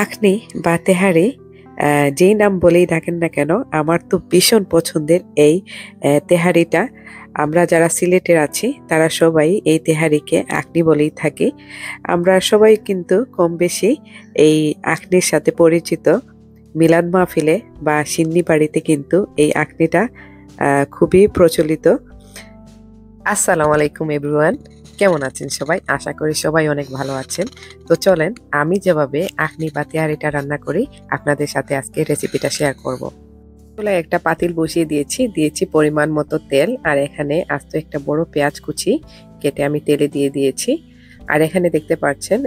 আখনি বা তেহারি যেই নাম বলেই ডাকেন না কেন, আমার তো ভীষণ পছন্দের এই তেহারিটা। আমরা যারা সিলেটের আছি তারা সবাই এই তেহারিকে আখনি বলেই থাকি। আমরা সবাই কিন্তু কম বেশি এই আখনির সাথে পরিচিত। মিলাদ মাহফিলে বা সিন্নি বাড়িতে কিন্তু এই আখনিটা খুবই প্রচলিত। আসসালামু আলাইকুম এভরিওয়ান, কেমন আছেন সবাই? আশা করি সবাই অনেক ভালো আছেন। তো চলেন আমি যেভাবে আখনি বা তেহারিটা রান্না করি আপনাদের সাথে আজকে রেসিপিটা শেয়ার করব। চুলায় একটা পাতিল বসিয়ে দিয়েছি পরিমাণ মতো তেল, আর এখানে আস্ত একটা বড় পেঁয়াজ কুচি কেটে আমি তেলে দিয়ে দিয়েছি। আর এখানে দেখতে পাচ্ছেন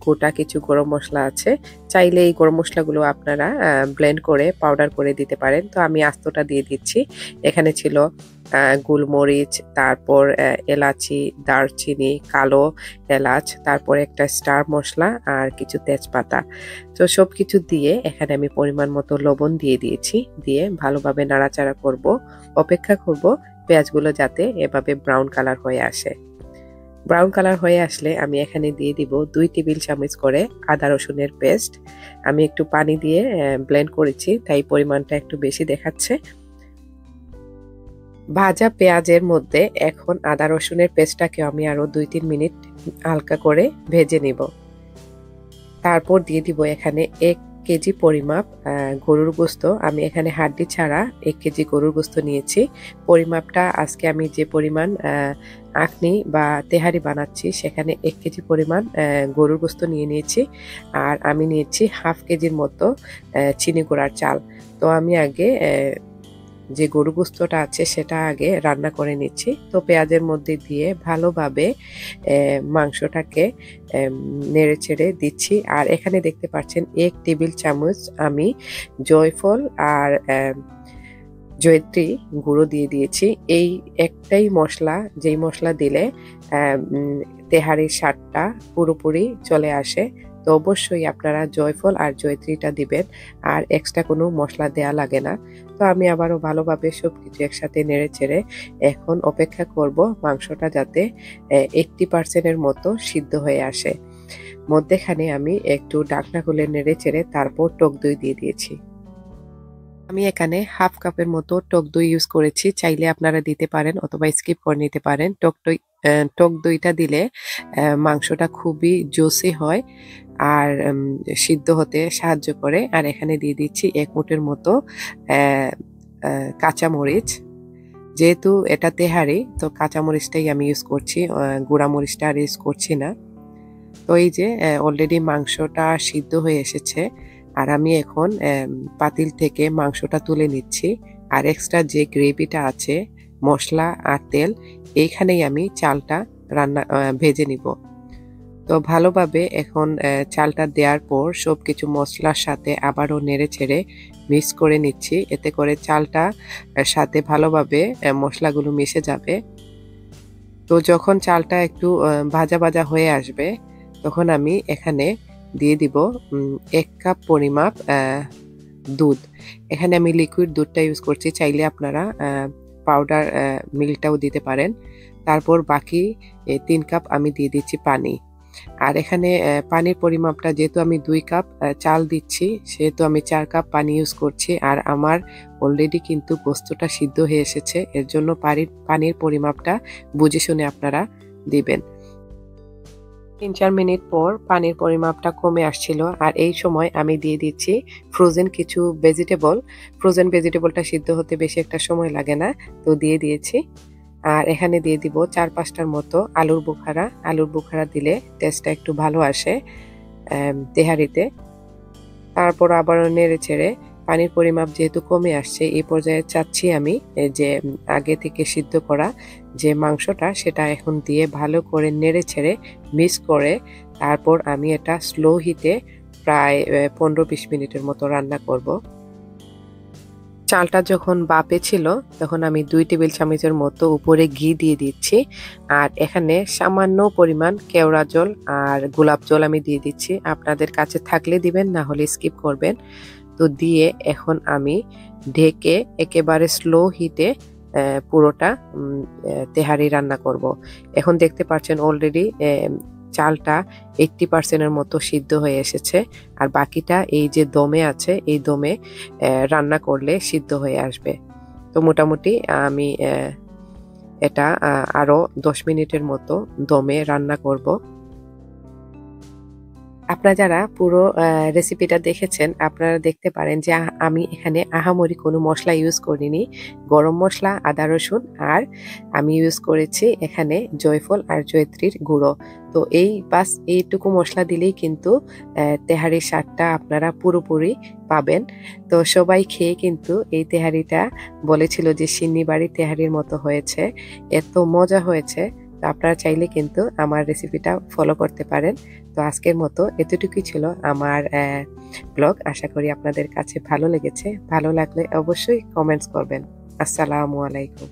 গোটা কিছু গরম মশলা আছে। চাইলে এই গরম মশলাগুলো আপনারা ব্লেন্ড করে পাউডার করে দিতে পারেন। তো আমি আস্তটা দিয়ে দিচ্ছি। এখানে ছিল গোলমরিচ, তারপর এলাচি, দারচিনি, কালো এলাচ, তারপর একটা স্টার মশলা আর কিছু তেজপাতা। তো সব কিছু দিয়ে এখানে আমি পরিমাণ মতো লবণ দিয়ে দিয়েছি। দিয়ে ভালোভাবে নাড়াচাড়া করব, অপেক্ষা করব পেঁয়াজগুলো যাতে এভাবে ব্রাউন কালার হয়ে আসে। ব্রাউন কালার হয়ে আসলে আমি এখানে দিয়ে দিব 2 টেবিল চামচ করে আদা রসুনের পেস্ট। আমি একটু পানি দিয়ে ব্লেন্ড করেছি, তাই পরিমাণটা একটু বেশি দেখাচ্ছে। ভাজা পেঁয়াজের মধ্যে এখন আদা রসুনের পেস্টটাকে আমি আরো 2-3 মিনিট হালকা করে ভেজে নিব। তারপর দিয়ে দিব এখানে 1 কেজি পরিমাপ গরুর গোস্ত। আমি এখানে হাড্ডি ছাড়া 1 কেজি গরুর গোস্ত নিয়েছি। পরিমাপটা আজকে আমি যে পরিমাণ আখনি বা তেহারি বানাচ্ছি সেখানে 1 কেজি পরিমাণ গরুর গোস্ত নিয়ে নিয়েছি। আর আমি নিয়েছি হাফ কেজির মতো চিনি গুঁড়ার চাল। তো আমি আগে যে গরু গোস্তটা আছে সেটা আগে রান্না করে নিচ্ছি। তো পেঁয়াজের মধ্যে দিয়ে ভালোভাবে মাংসটাকে নেড়ে ছেড়ে দিচ্ছি। আর এখানে দেখতে পাচ্ছেন 1 টেবিল চামচ আমি জয়ফল আর জয়িত্রী গুঁড়ো দিয়ে দিয়েছি। এই একটাই মশলা, যেই মশলা দিলে তেহারির স্বাদটা পুরোপুরি চলে আসে। তো অবশ্যই আপনারা জয়ফল আর জয়িত্রীটা দিবেন, আর এক্সট্রা কোনো মশলা দেয়া লাগে না। তো আমি আবারও ভালোভাবে সবকিছু একসাথে নেড়ে চেড়ে এখন অপেক্ষা করব মাংসটা যাতে 80% মতো সিদ্ধ হয়ে আসে। মধ্যেখানে আমি একটু ঢাকনা খুলে নেড়ে চেড়ে তারপর টক দই দিয়ে দিয়েছি। আমি এখানে হাফ কাপের মতো টক দই ইউজ করেছি, চাইলে আপনারা দিতে পারেন অথবা স্কিপ করে নিতে পারেন। টক দইটা দিলে মাংসটা খুবই জুসি হয় আর সিদ্ধ হতে সাহায্য করে। আর এখানে দিয়ে দিচ্ছি 1 মুঠের মতো কাঁচামরিচ। যেহেতু এটা তেহারি, তো কাঁচামরিচটাই আমি ইউজ করছি, গুঁড়া মরিচটা আর ইউজ করছি না। তো এই যে অলরেডি মাংসটা সিদ্ধ হয়ে এসেছে, আর আমি এখন পাতিল থেকে মাংসটা তুলে নিচ্ছি। আর এক্সট্রা যে গ্রেভিটা আছে, মশলা আর তেল, এইখানেই আমি চালটা ভেজে নিব। তো ভালোভাবে এখন চালটা দেওয়ার পর সবকিছু মশলার সাথে আবারও নেড়ে ছেড়ে মিক্স করে নিচ্ছি। এতে করে চালটা সাথে ভালোভাবে মশলাগুলো মিশে যাবে। তো যখন চালটা একটু ভাজা ভাজা হয়ে আসবে, তখন আমি এখানে দিয়ে দিব 1 কাপ পরিমাপ দুধ। এখানে আমি লিকুইড দুধটা ইউজ করছি, চাইলে আপনারা পাউডার মিল্কটাও দিতে পারেন। তারপর বাকি 3 কাপ আমি দিয়ে দিচ্ছি পানি। আর এখানে পানির পরিমাপটা, যেহেতু আমি 2 কাপ চাল দিচ্ছি সেহেতু আমি 4 কাপ পানি ইউজ করছি। আর আমার অলরেডি কিন্তু গোস্তটা সিদ্ধ হয়ে এসেছে, এর জন্য পানির পরিমাপটা বুঝে শুনে আপনারা দিবেন। 3-4 মিনিট পর পানির পরিমাপটা কমে আসছিল, আর এই সময় আমি দিয়ে দিচ্ছি ফ্রোজেন কিছু ভেজিটেবল। ফ্রোজেন ভেজিটেবলটা সিদ্ধ হতে বেশি একটা সময় লাগে না, তো দিয়ে দিয়েছি। আর এখানে দিয়ে দিব 4-5টার মতো আলুর বোখারা। আলুর বোখারা দিলে টেস্টটা একটু ভালো আসে তেহারিতে। তারপর আবারও নেড়ে ছেড়ে পানির পরিমাপ যেহেতু কমে আসছে, এই পর্যায়ে চাচ্ছি আমি যে আগে থেকে সিদ্ধ করা যে মাংসটা সেটা এখন দিয়ে ভালো করে নেড়ে ছেড়ে মিক্স করে তারপর আমি এটা স্লো হিটে প্রায় 15-20 মিনিটের মতো রান্না করব। চালটা যখন বাপে ছিল তখন আমি 2 টেবিল চামচের মতো উপরে ঘি দিয়ে দিচ্ছি। আর এখানে সামান্য পরিমাণ কেওড়া জল আর গোলাপ জল আমি দিয়ে দিচ্ছি। আপনাদের কাছে থাকলে দিবেন, না হলে স্কিপ করবেন। তো দিয়ে এখন আমি ঢেকে একেবারে স্লো হিটে পুরোটা তেহারি রান্না করব। এখন দেখতে পাচ্ছেন অলরেডি চালটা 80% মতো সিদ্ধ হয়ে এসেছে, আর বাকিটা এই যে দমে আছে, এই দমে রান্না করলে সিদ্ধ হয়ে আসবে। তো মোটামুটি আমি এটা আরো 10 মিনিটের মতো দমে রান্না করব। আপনারা যারা পুরো রেসিপিটা দেখেছেন, আপনারা দেখতে পারেন যে আমি এখানে আহামরি কোনো মশলা ইউজ করিনি। গরম মশলা, আদা রসুন, আর আমি ইউজ করেছি এখানে জয়ফল আর জয়ত্রীর গুঁড়ো। তো এইটুকু মশলা দিলেই কিন্তু তেহারির স্বাদটা আপনারা পুরোপুরি পাবেন। তো সবাই খেয়ে কিন্তু এই তেহারিটা বলেছিল যে সিন্নি বাড়ির তেহারির মতো হয়েছে, এত মজা হয়েছে। তো আপনারা চাইলে কিন্তু আমার রেসিপিটা ফলো করতে পারেন। তো আজকের মতো এতটুকুই ছিল আমার ব্লগ। আশা করি আপনাদের কাছে ভালো লেগেছে। ভালো লাগলে অবশ্যই কমেন্টস করবেন। আসসালামু আলাইকুম।